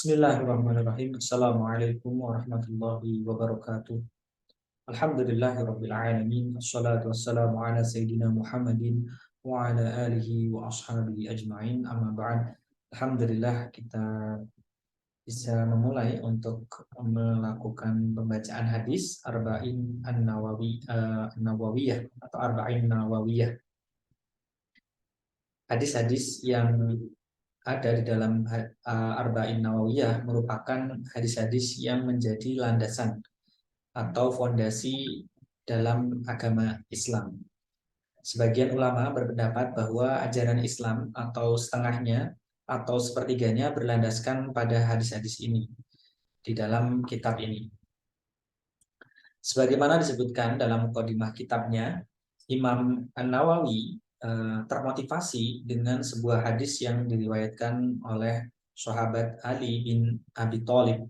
Bismillahirrahmanirrahim. Assalamualaikum warahmatullahi wabarakatuh. Alhamdulillahirabbil alamin. Wassalatu wassalamu ala sayyidina Muhammadin wa ala alihi wa ashabihi ajma'in. Amma ba'd. Alhamdulillah kita bisa memulai untuk melakukan pembacaan hadis Arba'in An-Nawawiyah atau Arba'in Nawawiyah. Hadis-hadis yang ada di dalam Arba'in Nawawiyah merupakan hadis-hadis yang menjadi landasan atau fondasi dalam agama Islam. Sebagian ulama berpendapat bahwa ajaran Islam atau setengahnya atau sepertiganya berlandaskan pada hadis-hadis ini di dalam kitab ini. Sebagaimana disebutkan dalam mukadimah kitabnya, Imam An-Nawawi termotivasi dengan sebuah hadis yang diriwayatkan oleh sahabat Ali bin Abi Thalib,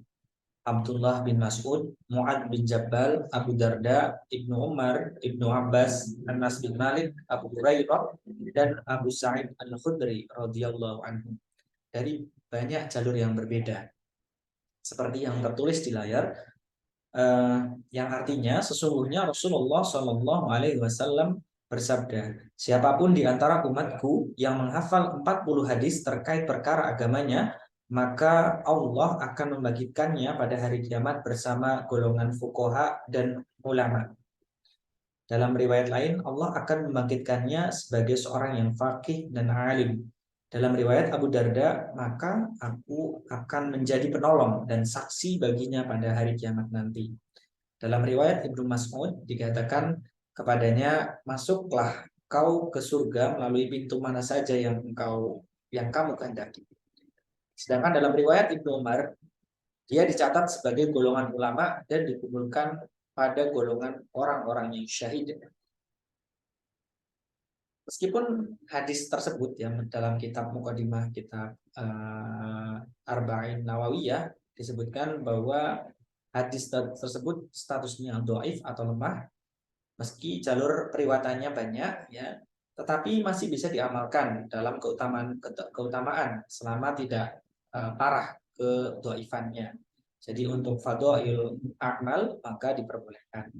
Abdullah bin Mas'ud, Mu'ad bin Jabal, Abu Darda, Ibnu Umar, Ibnu Abbas, Anas bin Malik, Abu Hurairah, dan Abu Sa'id Al-Khudri radhiyallahu anhu dari banyak jalur yang berbeda. Seperti yang tertulis di layar, yang artinya sesungguhnya Rasulullah Shallallahu Alaihi Wasallam bersabda, siapapun di antara umatku yang menghafal 40 hadis terkait perkara agamanya, maka Allah akan membangkitkannya pada hari kiamat bersama golongan fuqaha dan ulama. Dalam riwayat lain, Allah akan membangkitkannya sebagai seorang yang faqih dan alim. Dalam riwayat Abu Darda, maka aku akan menjadi penolong dan saksi baginya pada hari kiamat nanti. Dalam riwayat Ibnu Mas'ud dikatakan kepadanya, masuklah kau ke surga melalui pintu mana saja yang kamu kehendaki. Sedangkan dalam riwayat Ibnu Umar, dia dicatat sebagai golongan ulama dan dikumpulkan pada golongan orang-orang yang syahid. Meskipun hadis tersebut ya dalam kitab Muqaddimah kitab Arba'in Nawawiyah disebutkan bahwa hadis tersebut statusnya dhaif atau lemah, meski jalur periwayatannya banyak ya, tetapi masih bisa diamalkan dalam keutamaan selama tidak parah kedhaifannya. Jadi untuk fadhail a'mal maka diperbolehkan.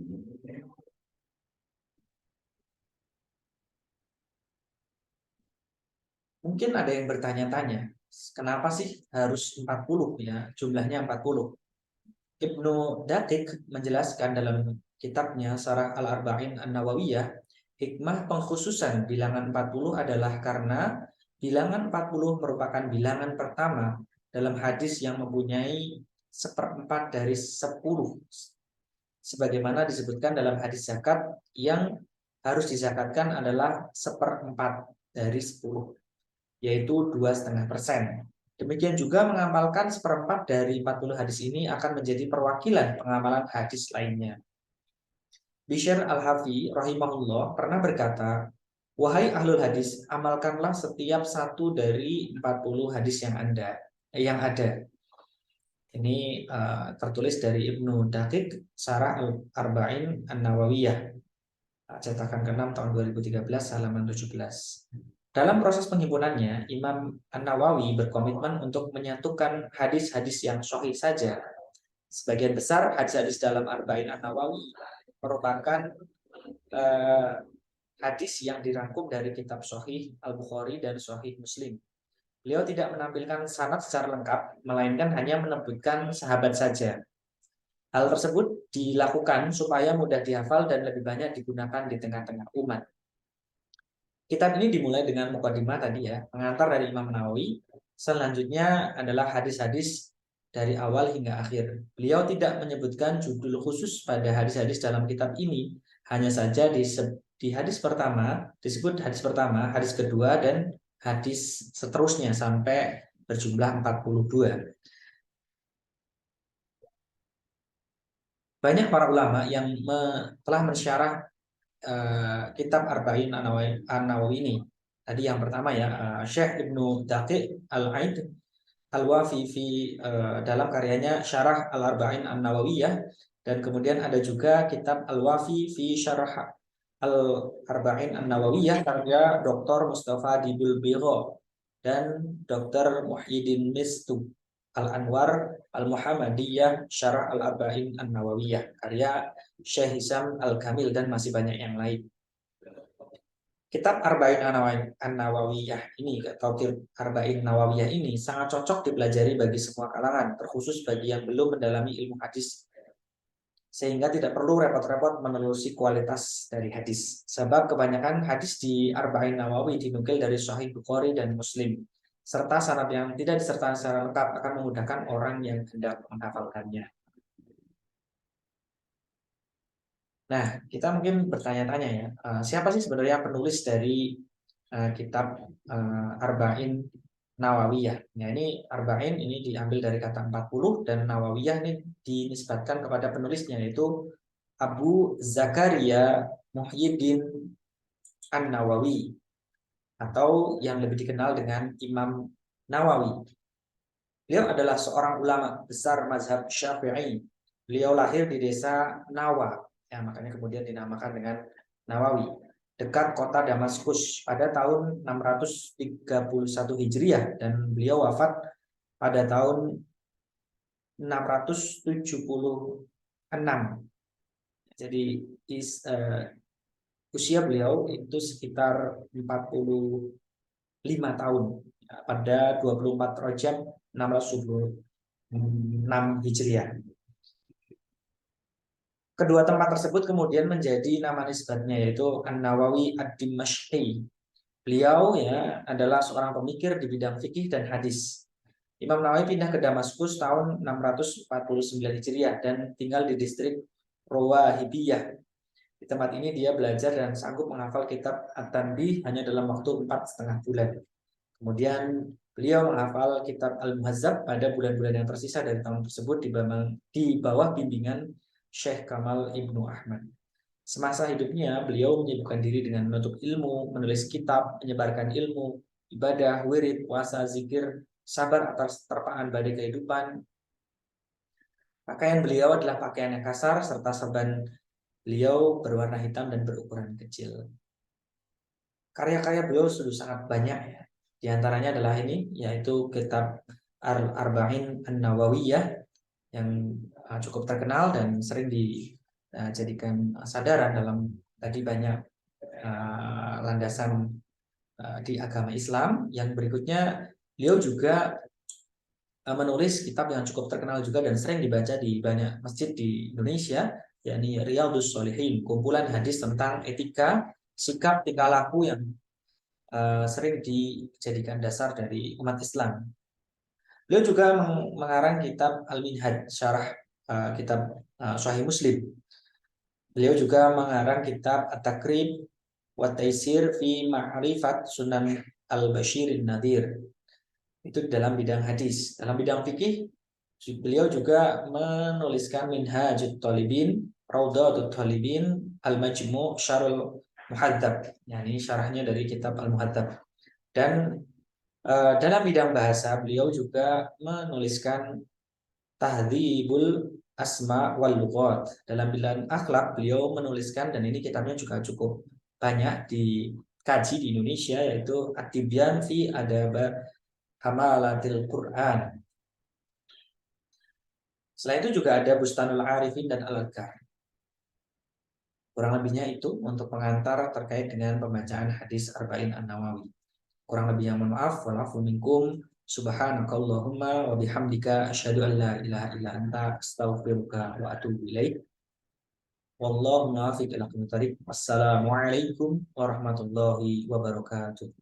Mungkin ada yang bertanya-tanya, kenapa sih harus 40 ya, jumlahnya 40? Ibnu Daqiq menjelaskan dalam kitabnya Syarah Al-Arba'in An-Nawawiyah, hikmah pengkhususan bilangan 40 adalah karena bilangan 40 merupakan bilangan pertama dalam hadis yang mempunyai 1/4 dari 10. Sebagaimana disebutkan dalam hadis zakat, yang harus dizakatkan adalah 1/4 dari 10. Yaitu 2,5%. Demikian juga mengamalkan 1/4 dari 40 hadis ini akan menjadi perwakilan pengamalan hadis lainnya. Bishr Al-Hafi rahimahullah pernah berkata, wahai ahlul hadis, amalkanlah setiap satu dari 40 hadis yang ada. Ini tertulis dari Ibnu Daqiq, Syarah Al-Arba'in An-Nawawiyah, cetakan ke-6 tahun 2013 halaman 17. Dalam proses penghimpunannya, Imam An-Nawawi berkomitmen untuk menyatukan hadis-hadis yang sahih saja. Sebagian besar hadis-hadis dalam Arba'in An-Nawawi merupakan hadis yang dirangkum dari kitab Sahih Al-Bukhari dan Sahih Muslim. Beliau tidak menampilkan sanad secara lengkap, melainkan hanya menyebutkan sahabat saja. Hal tersebut dilakukan supaya mudah dihafal dan lebih banyak digunakan di tengah-tengah umat. Kitab ini dimulai dengan mukadimah tadi ya, pengantar dari Imam Nawawi. Selanjutnya adalah hadis-hadis dari awal hingga akhir. Beliau tidak menyebutkan judul khusus pada hadis-hadis dalam kitab ini, hanya saja di hadis pertama disebut hadis pertama, hadis kedua, dan hadis seterusnya sampai berjumlah 42. Banyak para ulama yang telah mensyarah kitab Arba'in An-Nawawi ini. Tadi yang pertama ya, Syekh Ibnu Daqiq Al-Aid Al-Wafi dalam karyanya Syarah Al-Arba'in An-Nawawiyah, dan kemudian ada juga kitab Al-Wafi fi Syarah Al-Arba'in An-Nawawiyah karya Dr. Mustafa Dibul Biro dan Dr. Muhyiddin Mistu Al-Anwar Al-Muhammadiyah Syarah Al-Arba'in An-Nawawiyah karya Syekh Hisam Al-Kamil dan masih banyak yang lain. Kitab Arba'in An-Nawawiyah ini atau Arba'in Nawawiyah ini sangat cocok dipelajari bagi semua kalangan, terkhusus bagi yang belum mendalami ilmu hadis, sehingga tidak perlu repot-repot menelusuri kualitas dari hadis. Sebab kebanyakan hadis di Arba'in Nawawi dinukil dari Sahih Bukhari dan Muslim, serta sanad yang tidak disertai secara lengkap akan memudahkan orang yang hendak menghafalkannya. Nah, kita mungkin bertanya-tanya ya, siapa sih sebenarnya penulis dari kitab Arba'in Nawawiyah? Nah, ini Arba'in ini diambil dari kata 40 dan Nawawiyah ini dinisbatkan kepada penulisnya yaitu Abu Zakaria Muhyiddin An-Nawawi atau yang lebih dikenal dengan Imam Nawawi. Beliau adalah seorang ulama besar mazhab Syafi'i. Beliau lahir di desa Nawa, ya makanya kemudian dinamakan dengan Nawawi, dekat kota Damaskus pada tahun 631 Hijriah dan beliau wafat pada tahun 676. Jadi usia beliau itu sekitar 45 tahun pada 24 Rajab 676 Hijriah. Kedua tempat tersebut kemudian menjadi nama nisbatnya yaitu An-Nawawi Ad-Dimashqi. Beliau ya adalah seorang pemikir di bidang fikih dan hadis. Imam Nawawi pindah ke Damaskus tahun 649 Hijriah dan tinggal di distrik Rawahibiyah. Di tempat ini dia belajar dan sanggup menghafal kitab At-Tanbih hanya dalam waktu 4,5 bulan. Kemudian beliau menghafal kitab Al-Muhazzab pada bulan-bulan yang tersisa dari tahun tersebut di bawah bimbingan Syekh Kamal Ibnu Ahmad. Semasa hidupnya, beliau menyibukkan diri dengan menuntut ilmu, menulis kitab, menyebarkan ilmu, ibadah, wirid, puasa, zikir, sabar atas terpaan badai kehidupan. Pakaian beliau adalah pakaian yang kasar, serta serban beliau berwarna hitam dan berukuran kecil. Karya-karya beliau sudah sangat banyak ya. Di antaranya adalah ini, yaitu kitab Arba'in An-Nawawiyah yang cukup terkenal dan sering dijadikan sadaran dalam tadi banyak landasan di agama Islam. Yang berikutnya, beliau juga menulis kitab yang cukup terkenal juga dan sering dibaca di banyak masjid di Indonesia, yakni Riyadhus Shalihin, kumpulan hadis tentang etika, sikap, tingkah laku yang sering dijadikan dasar dari umat Islam. Beliau juga mengarang kitab Al-Minhaj, syarah kitab Sahih Muslim. Beliau juga mengarang kitab At-Taqrib wa Taisir fi Ma'rifat Sunan Al-Bashirin Nadir. Itu dalam bidang hadis. Dalam bidang fikih, beliau juga menuliskan Minhajut Talibin, Raudatul Talibin, Al-Majmu' Syarul Muhadzab. Ini syarahnya dari kitab Al-Muhadzab. Dan dalam bidang bahasa, beliau juga menuliskan Tahdzibul Asma wal Lughat. Dalam bidang akhlak, beliau menuliskan, dan ini kitabnya juga cukup banyak dikaji di Indonesia, yaitu At-Tibyan fi Adab Hamalatil Quran. Selain itu juga ada Bustanul Arifin dan Al-Adhkar. Kurang lebihnya itu untuk pengantar terkait dengan pembacaan hadis Arba'in An-Nawawi. Kurang lebihnya mohon maaf, walafu minkum, subhanakallahumma wa bihamdika asyhadu an la ilaha illa anta astaghfiruka wa atubu ilaik. Wallahu muwaffiq ila aqwamit thoriq. Wassalamualaikum warahmatullahi wabarakatuh.